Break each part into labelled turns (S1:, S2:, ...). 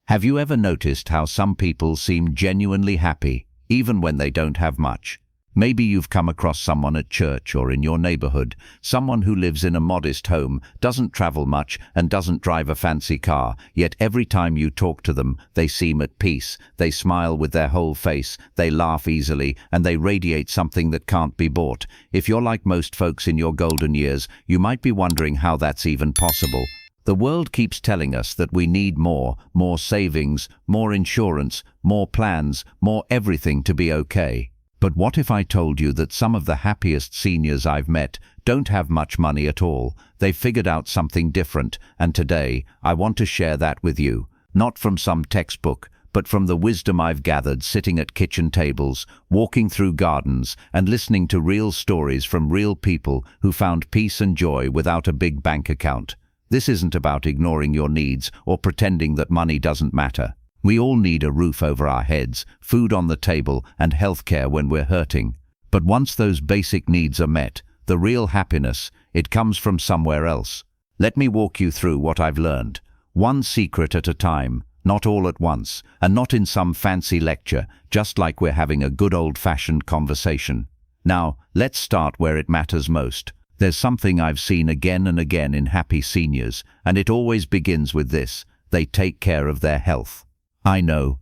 S1: Have you ever noticed how some people seem genuinely happy, even when they don't have much? Maybe you've come across someone at church or in your neighborhood, someone who lives in a modest home, doesn't travel much, and doesn't drive a fancy car, yet every time you talk to them, they seem at peace, they smile with their whole face, they laugh easily, and they radiate something that can't be bought. If you're like most folks in your golden years, you might be wondering how that's even possible. The world keeps telling us that we need more savings, more insurance, more plans, more everything to be okay. But what if I told you that some of the happiest seniors I've met don't have much money at all? They've figured out something different, and today I want to share that with you. Not from some textbook, but from the wisdom I've gathered sitting at kitchen tables, walking through gardens, and listening to real stories from real people who found peace and joy without a big bank account. This isn't about ignoring your needs or pretending that money doesn't matter. We all need a roof over our heads, food on the table, and healthcare when we're hurting. But once those basic needs are met, the real happiness, it comes from somewhere else. Let me walk you through what I've learned. One secret at a time, not all at once, and not in some fancy lecture, just like we're having a good old-fashioned conversation. Now, let's start where it matters most. There's something I've seen again and again in happy seniors, and it always begins with this: they take care of their health. I know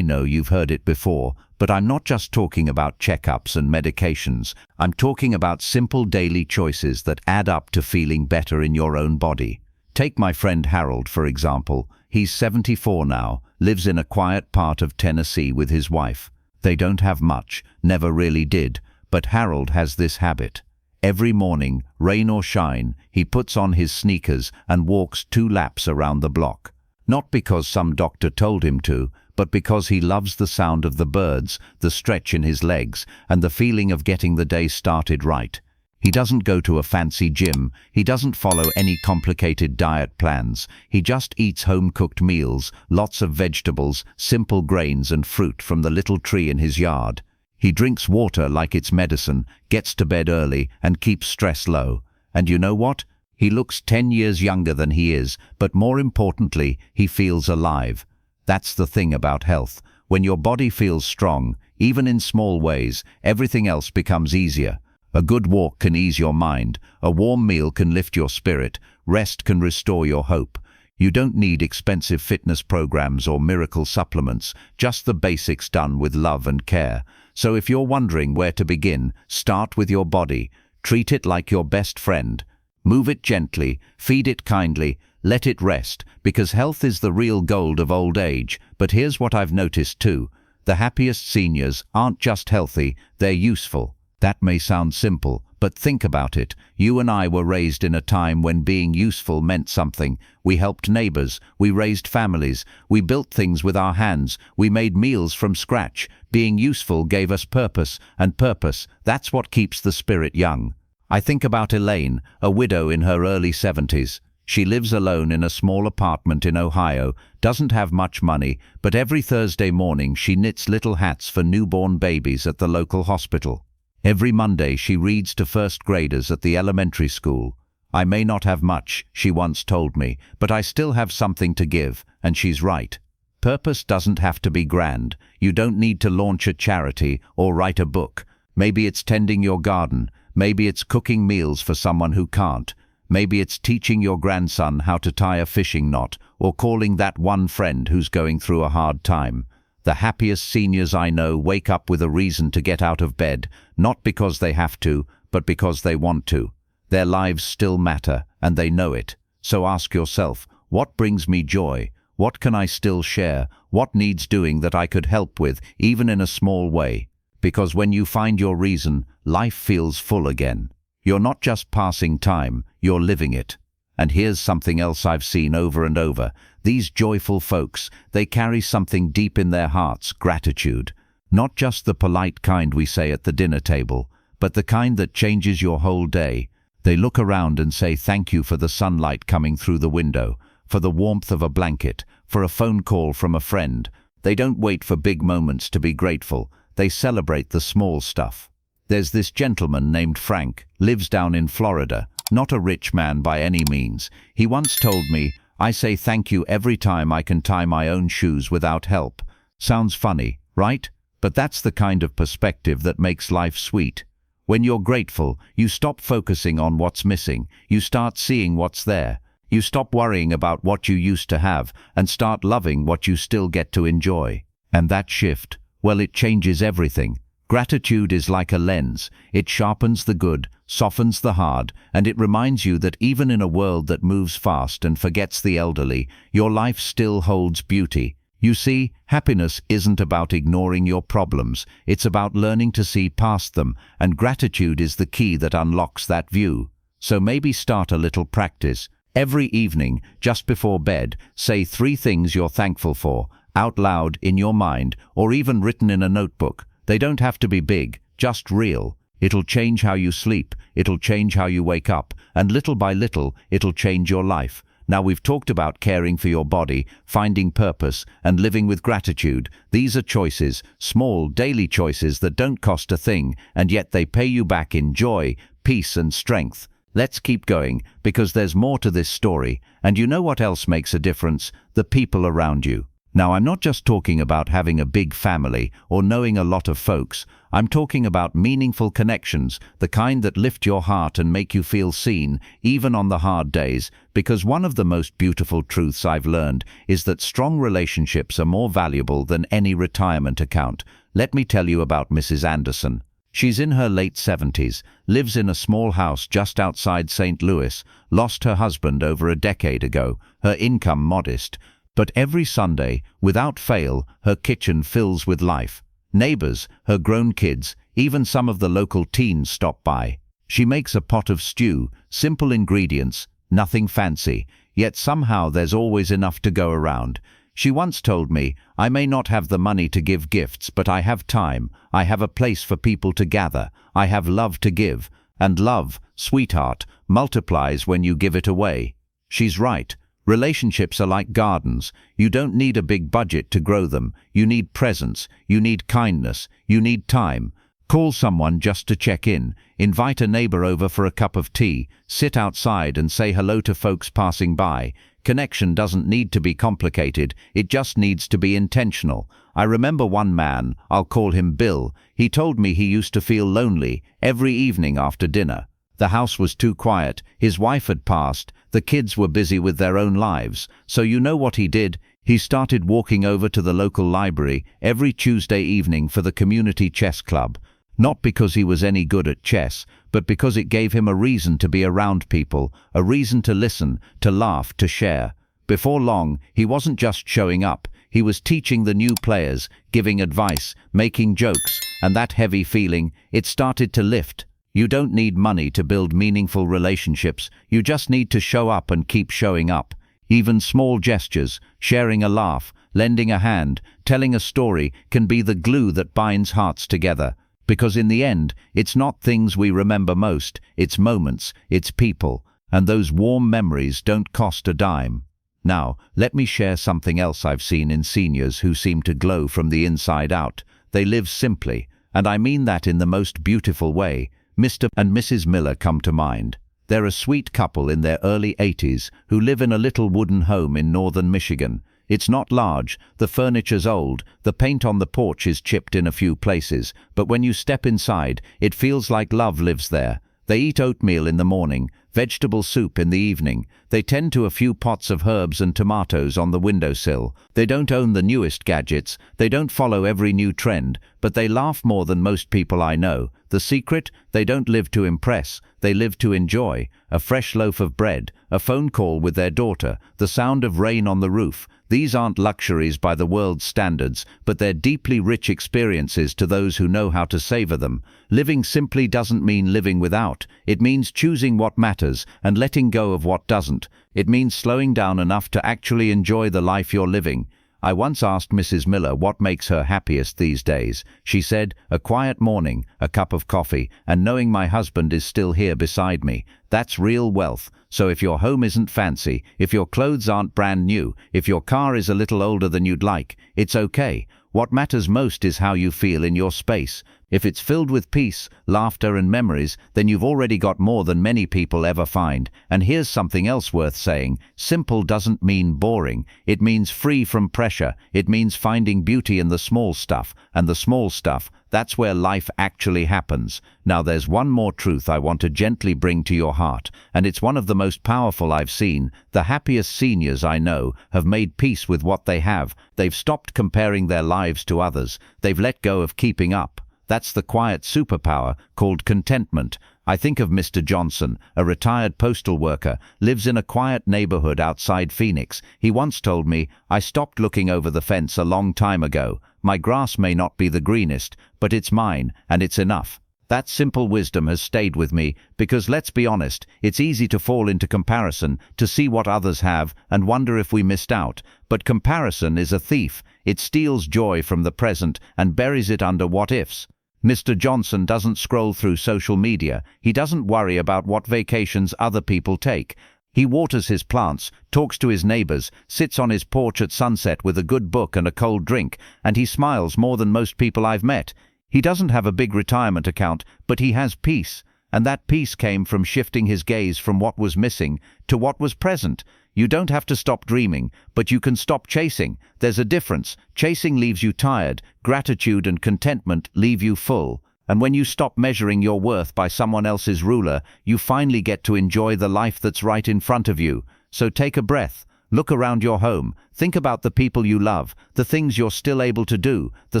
S1: you've heard it before, but I'm not just talking about checkups and medications. I'm talking about simple daily choices that add up to feeling better in your own body. Take my friend Harold, for example. He's 74 now, lives in a quiet part of Tennessee with his wife. They don't have much, never really did, but Harold has this habit. Every morning, rain or shine, he puts on his sneakers and walks 2 laps around the block. Not because some doctor told him to, but because he loves the sound of the birds, the stretch in his legs, and the feeling of getting the day started right. He doesn't go to a fancy gym, he doesn't follow any complicated diet plans, he just eats home-cooked meals, lots of vegetables, simple grains and fruit from the little tree in his yard. He drinks water like it's medicine, gets to bed early, and keeps stress low. And you know what? He looks 10 years younger than he is, but more importantly, he feels alive. That's the thing about health. When your body feels strong, even in small ways, everything else becomes easier. A good walk can ease your mind, a warm meal can lift your spirit, rest can restore your hope. You don't need expensive fitness programs or miracle supplements, just the basics done with love and care. So if you're wondering where to begin, start with your body. Treat it like your best friend. Move it gently, feed it kindly, let it rest, because health is the real gold of old age. But here's what I've noticed too. The happiest seniors aren't just healthy, they're useful. That may sound simple, but think about it. You and I were raised in a time when being useful meant something. We helped neighbors, we raised families, we built things with our hands, we made meals from scratch. Being useful gave us purpose, and purpose, that's what keeps the spirit young. I think about Elaine, a widow in her early 70s. She lives alone in a small apartment in Ohio, doesn't have much money, but every Thursday morning she knits little hats for newborn babies at the local hospital. Every Monday she reads to first graders at the elementary school. I may not have much, she once told me, but I still have something to give, and she's right. Purpose doesn't have to be grand. You don't need to launch a charity or write a book. Maybe it's tending your garden. Maybe it's cooking meals for someone who can't. Maybe it's teaching your grandson how to tie a fishing knot, or calling that one friend who's going through a hard time. The happiest seniors I know wake up with a reason to get out of bed, not because they have to, but because they want to. Their lives still matter, and they know it. So ask yourself, what brings me joy? What can I still share? What needs doing that I could help with, even in a small way? Because when you find your reason, life feels full again. You're not just passing time, you're living it. And here's something else I've seen over and over. These joyful folks, they carry something deep in their hearts: gratitude. Not just the polite kind we say at the dinner table, but the kind that changes your whole day. They look around and say thank you for the sunlight coming through the window, for the warmth of a blanket, for a phone call from a friend. They don't wait for big moments to be grateful. They celebrate the small stuff. There's this gentleman named Frank, lives down in Florida, not a rich man by any means. He once told me, I say thank you every time I can tie my own shoes without help. Sounds funny, right? But that's the kind of perspective that makes life sweet. When you're grateful, you stop focusing on what's missing. You start seeing what's there. You stop worrying about what you used to have and start loving what you still get to enjoy. And that shift, well, it changes everything. Gratitude is like a lens. It sharpens the good, softens the hard, and it reminds you that even in a world that moves fast and forgets the elderly, your life still holds beauty. You see, happiness isn't about ignoring your problems. It's about learning to see past them, and gratitude is the key that unlocks that view. So maybe start a little practice. Every evening, just before bed, say 3 things you're thankful for, out loud, in your mind, or even written in a notebook. They don't have to be big, just real. It'll change how you sleep, it'll change how you wake up, and little by little, it'll change your life. Now we've talked about caring for your body, finding purpose, and living with gratitude. These are choices, small, daily choices that don't cost a thing, and yet they pay you back in joy, peace, and strength. Let's keep going, because there's more to this story, and you know what else makes a difference? The people around you. Now, I'm not just talking about having a big family or knowing a lot of folks. I'm talking about meaningful connections, the kind that lift your heart and make you feel seen, even on the hard days, because one of the most beautiful truths I've learned is that strong relationships are more valuable than any retirement account. Let me tell you about Mrs. Anderson. She's in her late 70s, lives in a small house just outside St. Louis, lost her husband over a decade ago, her income modest. But every Sunday, without fail, her kitchen fills with life. Neighbors, her grown kids, even some of the local teens stop by. She makes a pot of stew, simple ingredients, nothing fancy, yet somehow there's always enough to go around. She once told me, "I may not have the money to give gifts, but I have time. I have a place for people to gather. I have love to give. And love, sweetheart, multiplies when you give it away." She's right. Relationships are like gardens. You don't need a big budget to grow them. You need presence, you need kindness, you need time. Call someone just to check in. Invite a neighbor over for a cup of tea. Sit outside and say hello to folks passing by. Connection doesn't need to be complicated. It just needs to be intentional. I remember one man, I'll call him Bill. He told me he used to feel lonely every evening after dinner. The house was too quiet, his wife had passed, the kids were busy with their own lives. So you know what he did? He started walking over to the local library every Tuesday evening for the community chess club. Not because he was any good at chess, but because it gave him a reason to be around people, a reason to listen, to laugh, to share. Before long, he wasn't just showing up, he was teaching the new players, giving advice, making jokes, and that heavy feeling, it started to lift. You don't need money to build meaningful relationships, you just need to show up and keep showing up. Even small gestures, sharing a laugh, lending a hand, telling a story can be the glue that binds hearts together. Because in the end, it's not things we remember most, it's moments, it's people, and those warm memories don't cost a dime. Now, let me share something else I've seen in seniors who seem to glow from the inside out. They live simply, and I mean that in the most beautiful way. Mr. and Mrs. Miller come to mind. They're a sweet couple in their early 80s who live in a little wooden home in northern Michigan. It's not large, the furniture's old, the paint on the porch is chipped in a few places, but when you step inside, it feels like love lives there. They eat oatmeal in the morning, vegetable soup in the evening. They tend to a few pots of herbs and tomatoes on the windowsill. They don't own the newest gadgets, they don't follow every new trend, but they laugh more than most people I know. The secret? They don't live to impress, they live to enjoy. A fresh loaf of bread, a phone call with their daughter, the sound of rain on the roof. These aren't luxuries by the world's standards, but they're deeply rich experiences to those who know how to savor them. Living simply doesn't mean living without. It means choosing what matters and letting go of what doesn't. It means slowing down enough to actually enjoy the life you're living. I once asked Mrs. Miller what makes her happiest these days. She said, "A quiet morning, a cup of coffee, and knowing my husband is still here beside me. That's real wealth." So if your home isn't fancy, if your clothes aren't brand new, if your car is a little older than you'd like, it's okay. What matters most is how you feel in your space. If it's filled with peace, laughter and memories, then you've already got more than many people ever find. And here's something else worth saying. Simple doesn't mean boring. It means free from pressure. It means finding beauty in the small stuff. And the small stuff, that's where life actually happens. Now there's one more truth I want to gently bring to your heart, and it's one of the most powerful I've seen. The happiest seniors I know have made peace with what they have. They've stopped comparing their lives to others. They've let go of keeping up. That's the quiet superpower called contentment. I think of Mr. Johnson, a retired postal worker, lives in a quiet neighborhood outside Phoenix. He once told me, "I stopped looking over the fence a long time ago. My grass may not be the greenest, but it's mine, and it's enough." That simple wisdom has stayed with me because, let's be honest, it's easy to fall into comparison, to see what others have and wonder if we missed out. But comparison is a thief. It steals joy from the present and buries it under what-ifs. Mr. Johnson doesn't scroll through social media. He doesn't worry about what vacations other people take. He waters his plants, talks to his neighbors, sits on his porch at sunset with a good book and a cold drink, and he smiles more than most people I've met. He doesn't have a big retirement account, but he has peace. And that peace came from shifting his gaze from what was missing to what was present. You don't have to stop dreaming, but you can stop chasing. There's a difference. Chasing leaves you tired. Gratitude and contentment leave you full. And when you stop measuring your worth by someone else's ruler, you finally get to enjoy the life that's right in front of you. So take a breath. Look around your home. Think about the people you love, the things you're still able to do, the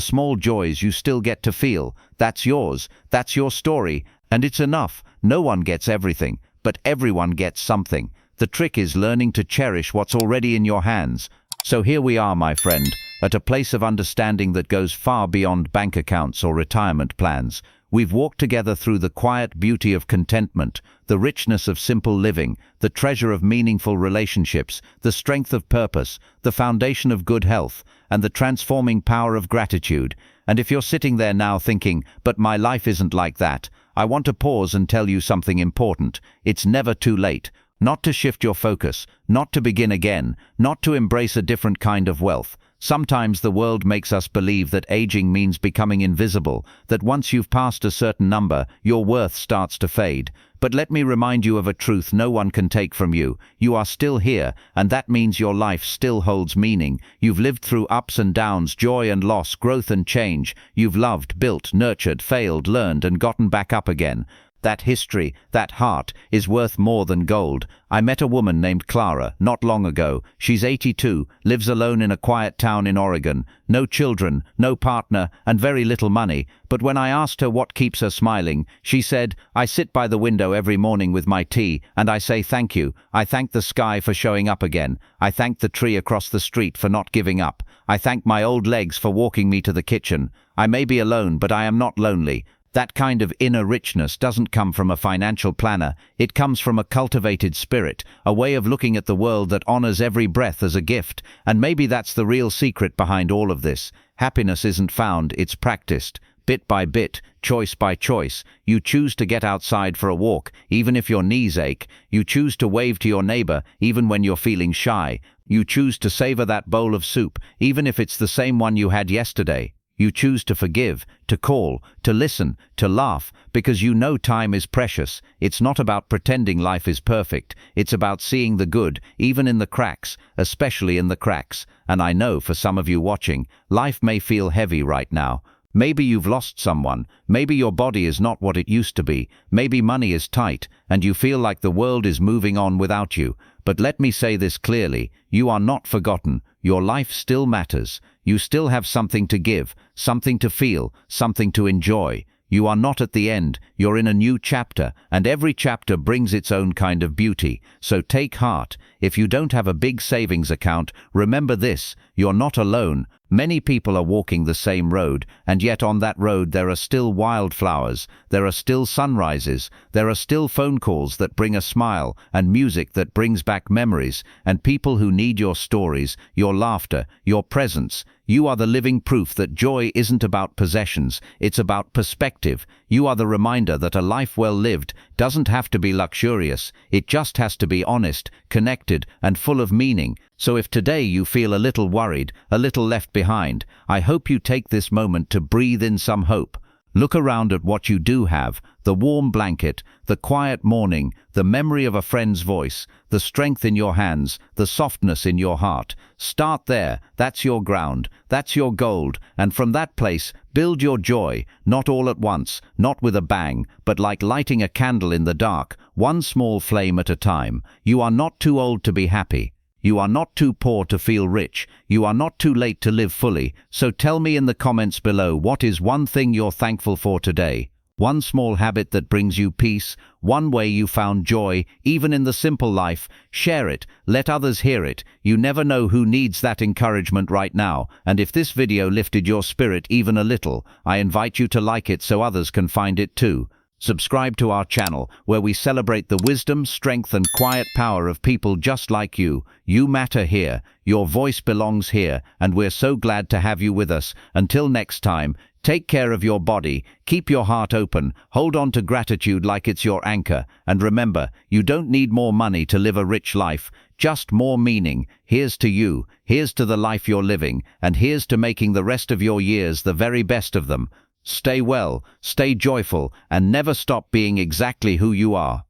S1: small joys you still get to feel. That's yours. That's your story. And it's enough. No one gets everything, but everyone gets something. The trick is learning to cherish what's already in your hands. So here we are, my friend, at a place of understanding that goes far beyond bank accounts or retirement plans. We've walked together through the quiet beauty of contentment, the richness of simple living, the treasure of meaningful relationships, the strength of purpose, the foundation of good health, and the transforming power of gratitude. And if you're sitting there now thinking, "But my life isn't like that," I want to pause and tell you something important. It's never too late. Not to shift your focus, not to begin again, not to embrace a different kind of wealth. Sometimes the world makes us believe that aging means becoming invisible, that once you've passed a certain number, your worth starts to fade. But let me remind you of a truth no one can take from you. You are still here, and that means your life still holds meaning. You've lived through ups and downs, joy and loss, growth and change. You've loved, built, nurtured, failed, learned, and gotten back up again. That history, that heart, is worth more than gold. I met a woman named Clara not long ago. She's 82, lives alone in a quiet town in Oregon. No children, no partner, and very little money. But when I asked her what keeps her smiling, she said, "I sit by the window every morning with my tea, and I say thank you. I thank the sky for showing up again. I thank the tree across the street for not giving up. I thank my old legs for walking me to the kitchen. I may be alone, but I am not lonely." That kind of inner richness doesn't come from a financial planner. It comes from a cultivated spirit, a way of looking at the world that honors every breath as a gift. And maybe that's the real secret behind all of this. Happiness isn't found, it's practiced. Bit by bit, choice by choice. You choose to get outside for a walk, even if your knees ache. You choose to wave to your neighbor, even when you're feeling shy. You choose to savor that bowl of soup, even if it's the same one you had yesterday. You choose to forgive, to call, to listen, to laugh, because you know time is precious. It's not about pretending life is perfect. It's about seeing the good, even in the cracks, especially in the cracks. And I know for some of you watching, life may feel heavy right now. Maybe you've lost someone. Maybe your body is not what it used to be. Maybe money is tight, and you feel like the world is moving on without you. But let me say this clearly, you are not forgotten. Your life still matters. You still have something to give, something to feel, something to enjoy. You are not at the end, you're in a new chapter, and every chapter brings its own kind of beauty. So take heart. If you don't have a big savings account, remember this, you're not alone. Many people are walking the same road, and yet on that road there are still wildflowers, there are still sunrises, there are still phone calls that bring a smile, and music that brings back memories, and people who need your stories, your laughter, your presence. You are the living proof that joy isn't about possessions, it's about perspective. You are the reminder that a life well lived doesn't have to be luxurious, it just has to be honest, connected, and full of meaning. So if today you feel a little worried, a little left behind, I hope you take this moment to breathe in some hope. Look around at what you do have: the warm blanket, the quiet morning, the memory of a friend's voice, the strength in your hands, the softness in your heart. Start there. That's your ground. That's your gold. And from that place, build your joy, not all at once, not with a bang, but like lighting a candle in the dark, one small flame at a time. You are not too old to be happy. You are not too poor to feel rich. You are not too late to live fully. So tell me in the comments below, what is one thing you're thankful for today? One small habit that brings you peace, one way you found joy, even in the simple life. Share it, let others hear it. You never know who needs that encouragement right now. And if this video lifted your spirit even a little, I invite you to like it so others can find it too. Subscribe to our channel, where we celebrate the wisdom, strength, and quiet power of people just like you. You matter here, your voice belongs here, and we're so glad to have you with us. Until next time, take care of your body, keep your heart open, hold on to gratitude like it's your anchor, and remember, you don't need more money to live a rich life, just more meaning. Here's to you, here's to the life you're living, and here's to making the rest of your years the very best of them. Stay well, stay joyful, and never stop being exactly who you are.